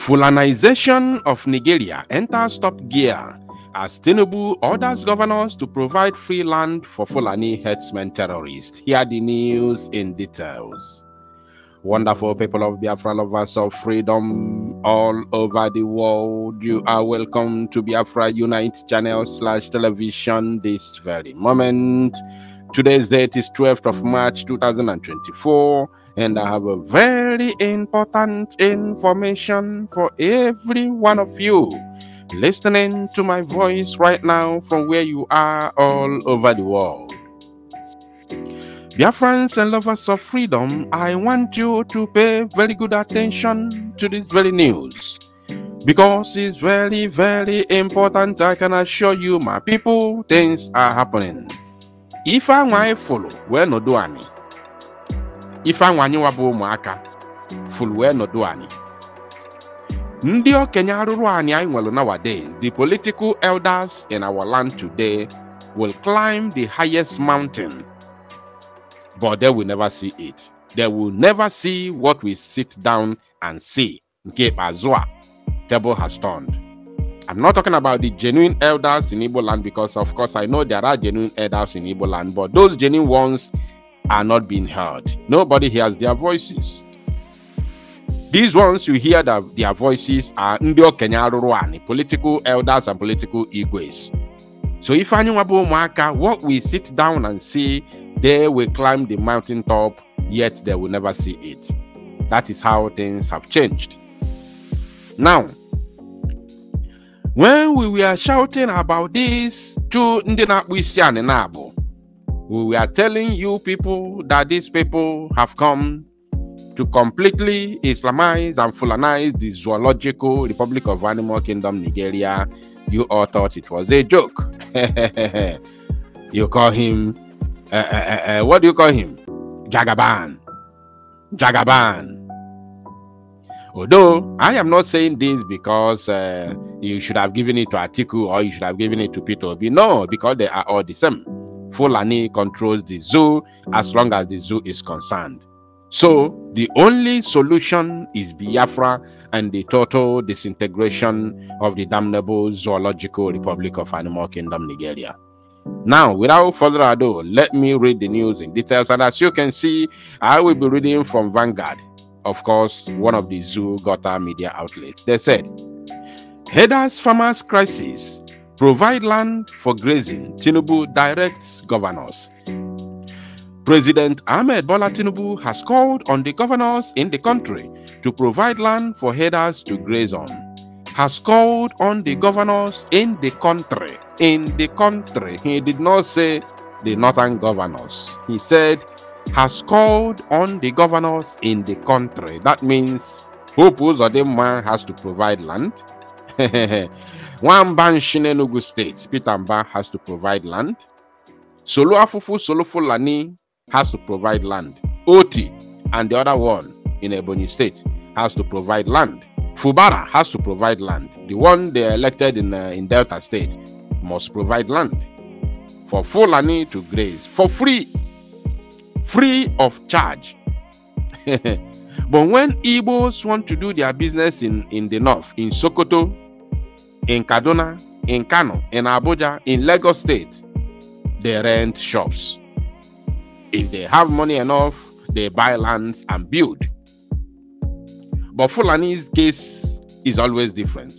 Fulanization of Nigeria enters top gear as Tinubu orders governors to provide free land for Fulani herdsmen terrorists. Hear the news in details. Wonderful people of Biafra, lovers of freedom all over the world, you are welcome to Biafra Unite channel / television this very moment. Today's date is 12th of March 2024, and I have a very important information for every one of you listening to my voice right now from where you are all over the world. Dear friends and lovers of freedom, I want you to pay very good attention to this very news because it's very, very important. I can assure you, my people, things are happening. If I want to follow, where no do any. If I want you to maka, follow where no do any. Ndio Kenya ruruani well nowadays, the political elders in our land today will climb the highest mountain, but they will never see it. They will never see what we sit down and see. Cape Azua, table has turned. I'm not talking about the genuine elders in Igbo land, because of course I know there are genuine elders in Igbo land, but those genuine ones are not being heard. Nobody hears their voices. These ones you hear their voices are Ndio Kenya Ruruani, political elders and political Igwes. So if anyone Maka, what we sit down and see, they will climb the mountaintop, yet they will never see it. That is how things have changed. Now, when we were shouting about this to Ndinakwisyan and Nabo, we were telling you people that these people have come to completely Islamize and Fulanize the Zoological Republic of Animal Kingdom, Nigeria. You all thought it was a joke. You call him, what do you call him? Jagaban. Jagaban. Although I am not saying this because you should have given it to Atiku or you should have given it to Peter Obi. No, because they are all the same. Fulani controls the zoo as long as the zoo is concerned. So the only solution is Biafra and the total disintegration of the damnable Zoological Republic of Animal Kingdom, Nigeria. Now, without further ado, let me read the news in details. And as you can see, I will be reading from Vanguard, of course, one of the Zoo Gota media outlets. They said, Herders Farmers Crisis, provide land for grazing, Tinubu directs governors. President Ahmed Bola Tinubu has called on the governors in the country to provide land for herders to graze on. Has called on the governors in the country. In the country. He did not say the northern governors. He said, has called on the governors in the country. That means Hopus Odemma has to provide land. Wamban Shinenugu State, Peter Mba has to provide land. Solo Afufu Solo Fulani has to provide land. Oti and the other one in Ebonyi State has to provide land. Fubara has to provide land. The one they elected in Delta State must provide land for Fulani to graze for free of charge. But when Igbos want to do their business in the north, in Sokoto, in Kaduna, in Kano, in Abuja, in Lagos State, they rent shops. If they have money enough, they buy lands and build. But Fulani's case is always different.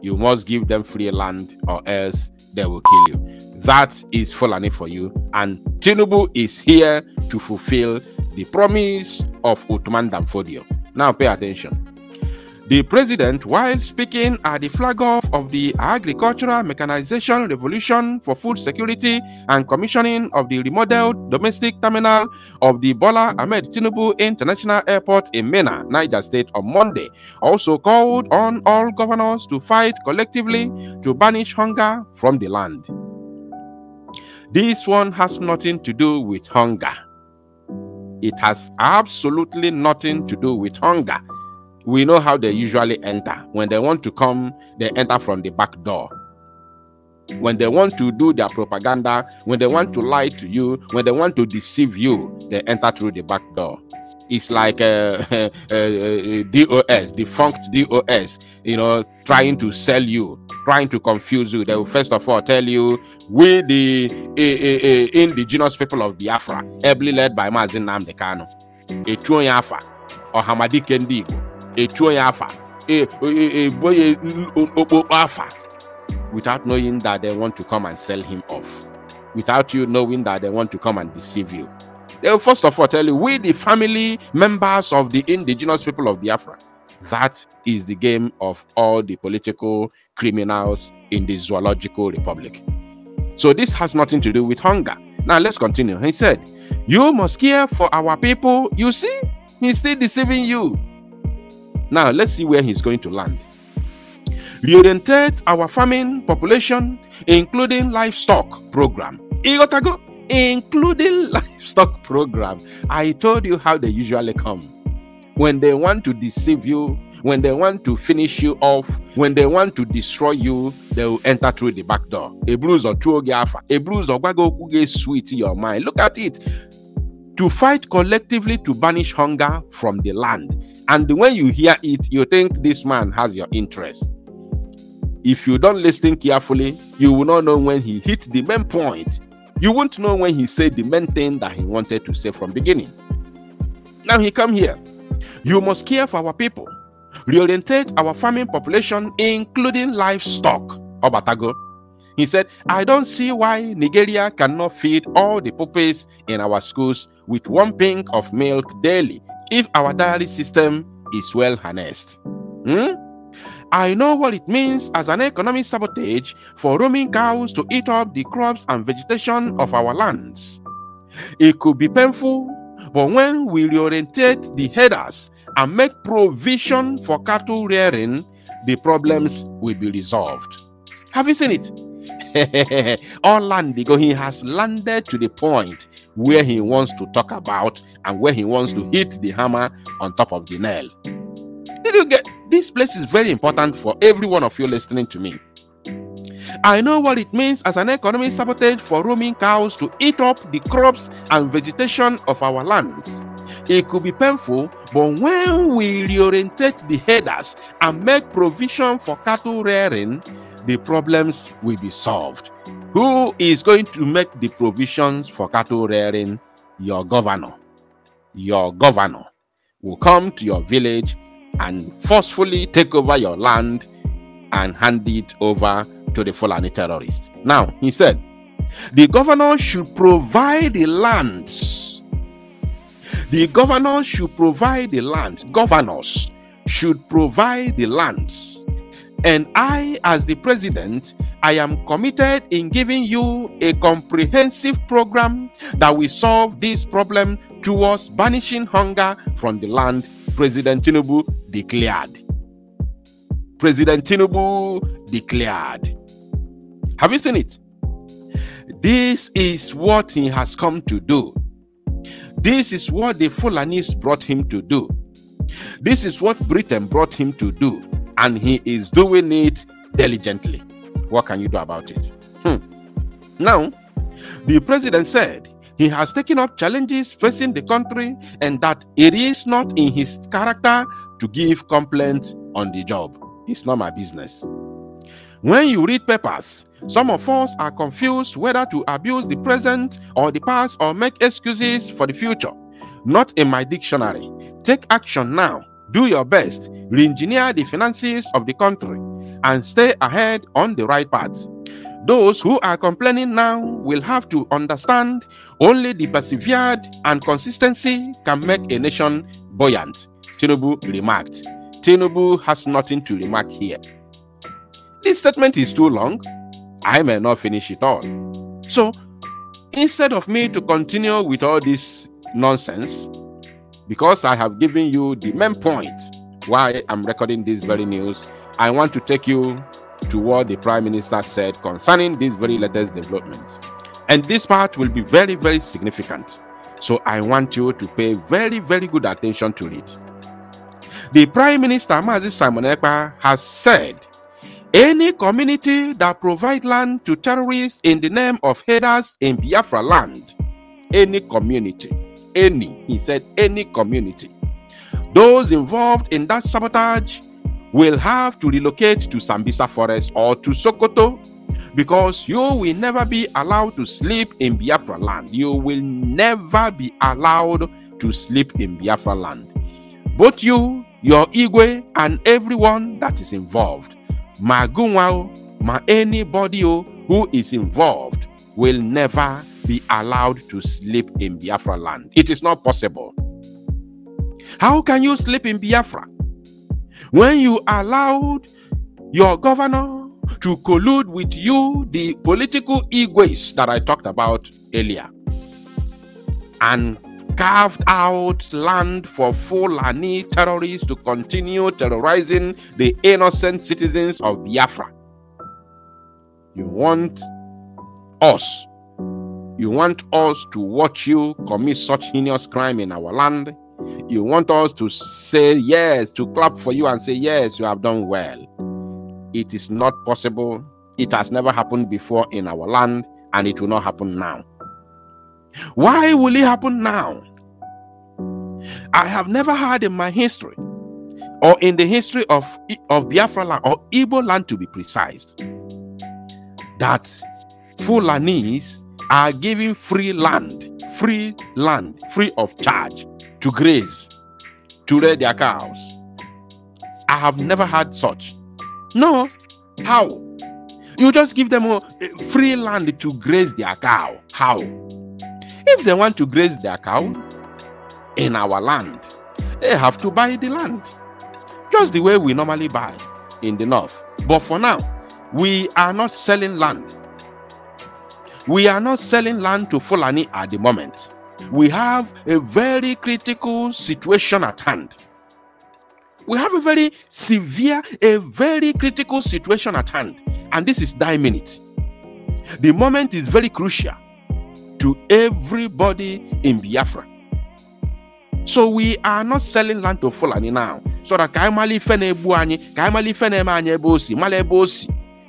You must give them free land or else they will kill you. That is Fulani for you. And Tinubu is here to fulfill the promise of Uthman Danfodio. Now pay attention. The president, while speaking at the flag-off of the Agricultural Mechanization Revolution for Food Security and commissioning of the remodeled domestic terminal of the Bola Ahmed Tinubu International Airport in Minna, Niger State on Monday, also called on all governors to fight collectively to banish hunger from the land. This one has nothing to do with hunger. It has absolutely nothing to do with hunger. We know how they usually enter. When they want to come, they enter from the back door. When they want to do their propaganda, when they want to lie to you, when they want to deceive you, they enter through the back door. It's like DOS, defunct DOS, trying to sell you, trying to confuse you. They will first of all tell you, we the indigenous people of Biafra, ably led by Mazin Nnamdi Kanu, Echuo Yafa, or Hamadi Kendigo, Echuo Yafa, Afa, without knowing that they want to come and sell him off, without you knowing that they want to come and deceive you. They will first of all tell you, we the family members of the indigenous people of Biafra. That is the game of all the political criminals in the Zoological Republic. So this has nothing to do with hunger. Now let's continue. He said, you must care for our people. You see, he's still deceiving you. Now let's see where he's going to land. Reorientate our farming population, including livestock program. Igotago, including livestock program. I told you how they usually come. When they want to deceive you, when they want to finish you off, when they want to destroy you, they will enter through the back door. A bruise or two gafa, a bruise or bago sweet to your mind. Look at it. To fight collectively to banish hunger from the land. And when you hear it, you think this man has your interest. If you don't listen carefully, you will not know when he hit the main point. You won't know when he said the main thing that he wanted to say from beginning. Now he come here. You must care for our people. Reorientate our farming population, including livestock. Obatago. He said, I don't see why Nigeria cannot feed all the puppies in our schools with 1 pint of milk daily if our dairy system is well harnessed. I know what it means as an economic sabotage for roaming cows to eat up the crops and vegetation of our lands. It could be painful, but when we reorientate the headers and make provision for cattle rearing, the problems will be resolved. Have you seen it? All land, because he has landed to the point where he wants to talk about and where he wants to hit the hammer on top of the nail. Did you get? This place is very important for every one of you listening to me. I know what it means as an economic sabotage for roaming cows to eat up the crops and vegetation of our lands. It could be painful, but when we reorientate the headers and make provision for cattle rearing, the problems will be solved. Who is going to make the provisions for cattle rearing? Your governor. Your governor will come to your village and forcefully take over your land and hand it over to the Fulani terrorists. Now, he said, the governor should provide the lands. The governor should provide the lands. Governors should provide the lands. And I, as the president, I am committed in giving you a comprehensive program that will solve this problem towards banishing hunger from the land, President Tinubu declared. President Tinubu declared. Have you seen it? This is what he has come to do. This is what the Fulanis brought him to do. This is what Britain brought him to do. And he is doing it diligently. What can you do about it? Now, the president said he has taken up challenges facing the country and that it is not in his character to give complaints on the job. It's not my business. When you read papers, some of us are confused whether to abuse the present or the past or make excuses for the future. Not in my dictionary. Take action now. Do your best. Re-engineer the finances of the country and stay ahead on the right path. Those who are complaining now will have to understand only the persevered and consistency can make a nation buoyant, Tinubu remarked. Tinubu has nothing to remark here. This statement is too long. I may not finish it all. So, instead of me to continue with all this nonsense, because I have given you the main point why I'm recording this very news, I want to take you to what the Prime Minister said concerning this very latest development. And this part will be very, very significant. So I want you to pay very, very good attention to it. The Prime Minister, Mazi Simon Ekpa, has said, any community that provides land to terrorists in the name of headers in Biafra land, any community, any, he said any community. Those involved in that sabotage will have to relocate to Sambisa Forest or to Sokoto, because you will never be allowed to sleep in Biafra land. You will never be allowed to sleep in Biafra land. Both you, your Igwe, and everyone that is involved, ma Gunwao, ma anybody who is involved, will never be allowed to sleep in Biafra land. It is not possible. How can you sleep in Biafra when you allowed your governor to collude with you, the political Igwes that I talked about earlier, and carved out land for Fulani terrorists to continue terrorizing the innocent citizens of Biafra? You want us to watch you commit such heinous crime in our land? You want us to say yes, to clap for you and say yes, you have done well? It is not possible. It has never happened before in our land, and it will not happen now. Why will it happen now? I have never heard in my history, or in the history of Biafra land, or Igbo land to be precise, that Fulanis are giving free land, free of charge, to graze, to rear their cows. I have never heard such. No. How? You just give them free land to graze their cow. How? If they want to graze their cow in our land, they have to buy the land, just the way we normally buy in the north. But for now, we are not selling land. We are not selling land to Fulani at the moment. We have a very critical situation at hand. We have a very severe, a very critical situation at hand. And this is die minute. The moment is very crucial to everybody in Biafra. So we are not selling land to Fulani now. So that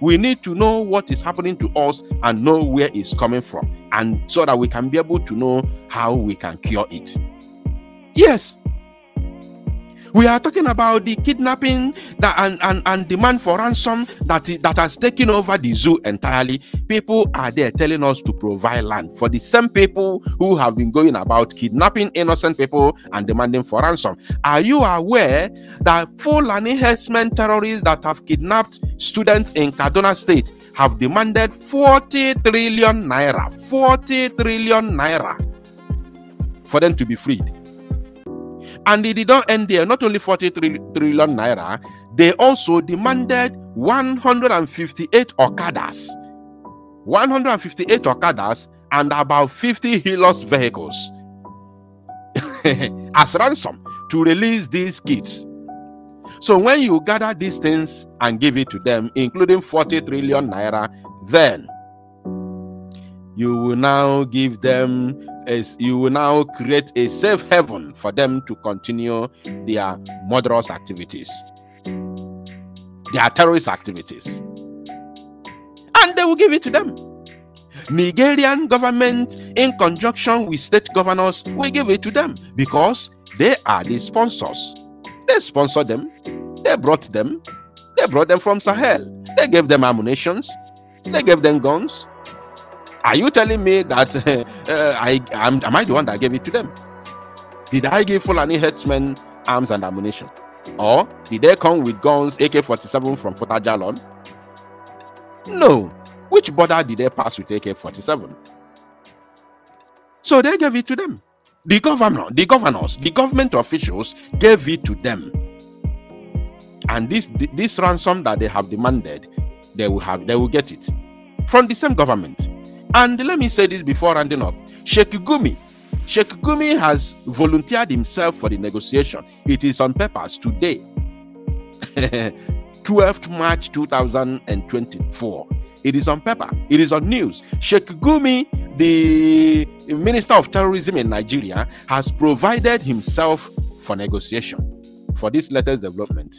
we need to know what is happening to us and know where it's coming from, and so that we can be able to know how we can cure it. Yes. We are talking about the kidnapping and demand for ransom that has taken over the zoo entirely. People are there telling us to provide land for the same people who have been going about kidnapping innocent people and demanding for ransom. Are you aware that Fulani herdsmen terrorists that have kidnapped students in Kaduna State have demanded 40 trillion naira, 40 trillion naira for them to be freed? And they did not end there. Not only 40 trillion naira, they also demanded 158 Okadas. 158 Okadas and about 50 Hilux vehicles as ransom to release these kids. So when you gather these things and give it to them, including 40 trillion naira, then you will now give them, you will now create a safe haven for them to continue their murderous activities, their terrorist activities. And they will give it to them. Nigerian government, in conjunction with state governors, will give it to them because they are the sponsors. They sponsor them. They brought them. They brought them from Sahel. They gave them ammunitions. They gave them guns. Are you telling me that am I the one that gave it to them? Did I give Fulani herdsmen arms and ammunition? Or did they come with guns, AK-47 from Fort Ajalon? No. Which border did they pass with AK-47? So they gave it to them. The governor, the governors, the government officials gave it to them. And this ransom that they have demanded, they will get it from the same government. And let me say this before rounding up. Sheikh Gumi has volunteered himself for the negotiation. It is on papers today, 12th March 2024. It is on paper. It is on news. Sheikh Gumi, the Minister of Terrorism in Nigeria, has provided himself for negotiation for this latest development.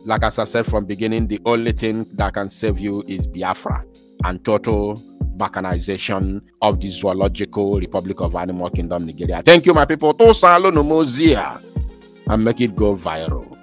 Like as I said from beginning, the only thing that can save you is Biafra and total balkanization of the Zoological Republic of Animal Kingdom, Nigeria. Thank you, my people. To Salo Nomozia and make it go viral.